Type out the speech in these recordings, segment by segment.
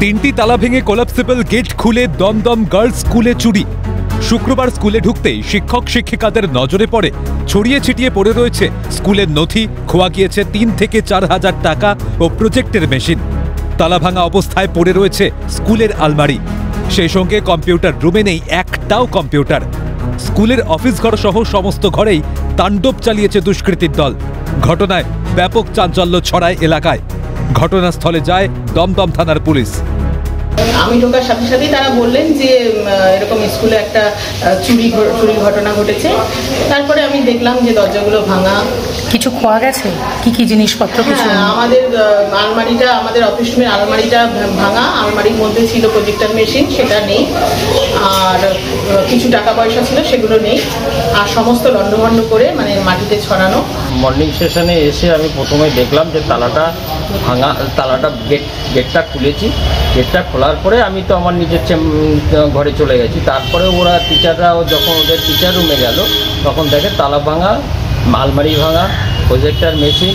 তিনটি তালা ভেঙে কোলাপসিবল গেট খুলে দমদম গার্লস স্কুলে চুরি। শুক্রবার স্কুলে ঢুকতেই শিক্ষক শিক্ষিকাদের নজরে পড়ে ছড়িয়ে ছিটিয়ে পড়ে রয়েছে স্কুলের নথি, খোয়া গিয়েছে ৩ থেকে ৪ হাজার টাকা ও প্রজেক্টের মেশিন। তালা ভাঙা অবস্থায় পড়ে রয়েছে স্কুলের আলমারি, সেই সঙ্গে কম্পিউটার রুমে নেই একটাও কম্পিউটার। স্কুলের অফিস ঘর সহ সমস্ত ঘরেই তাণ্ডব চালিয়েছে দুষ্কৃতীর দল। ঘটনায় ব্যাপক চাঞ্চল্য ছড়ায় এলাকায়। ঘটনাস্থলে যায় দমদম থানার পুলিশ। আমি ঢোকার সাথে সাথেই তারা বললেন যে এরকম স্কুলে একটা চুরির ঘটনা ঘটেছে। তারপরে আমি দেখলাম যে দরজাগুলো ভাঙা, কিছু খোয়া গেছে। কি জিনিসপত্র? কিছু আমাদের আলমারিটা, আমাদের অফিস রুমের আলমারিটা ভাঙা। আলমারির মধ্যে ছিল প্রজেক্টর মেশিন, সেটা নেই। আর কিছু টাকা পয়সা ছিল, সেগুলো নেই। আর সমস্ত লন্ডভন্ড করে মানে মাটিতে ছড়ানো। মর্নিং সেশনে এসে আমি প্রথমে দেখলাম যে তালাটা ভাঙা, তালাটা গেটটা খুলেছি। গেটটা খোলার পরে আমি তো আমার নিজের ঘরে চলে গেছি। তারপরে ওরা টিচাররাও যখন ওদের টিচার রুমে গেল তখন দেখে তালা ভাঙা, আলমারি ভাঙা, প্রজেক্টর মেশিন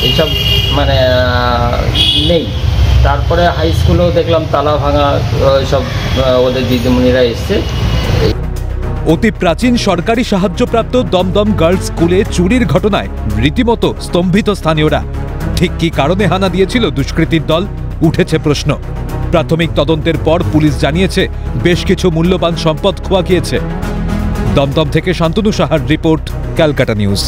এইসব মানে নেই। তারপরে হাই স্কুলেও দেখলাম তালা ভাঙা, সব ওদের দিদিমণিরা এসছে। অতি প্রাচীন সরকারি সাহায্যপ্রাপ্ত দমদম গার্লস স্কুলে চুরির ঘটনায় রীতিমতো স্তম্ভিত স্থানীয়রা। ঠিক কী কারণে হানা দিয়েছিল দুষ্কৃতীর দল, উঠেছে প্রশ্ন। প্রাথমিক তদন্তের পর পুলিশ জানিয়েছে বেশ কিছু মূল্যবান সম্পদ খোয়া গিয়েছে। দমদম থেকে শান্তনু সাহার রিপোর্ট, ক্যালকাটা নিউজ।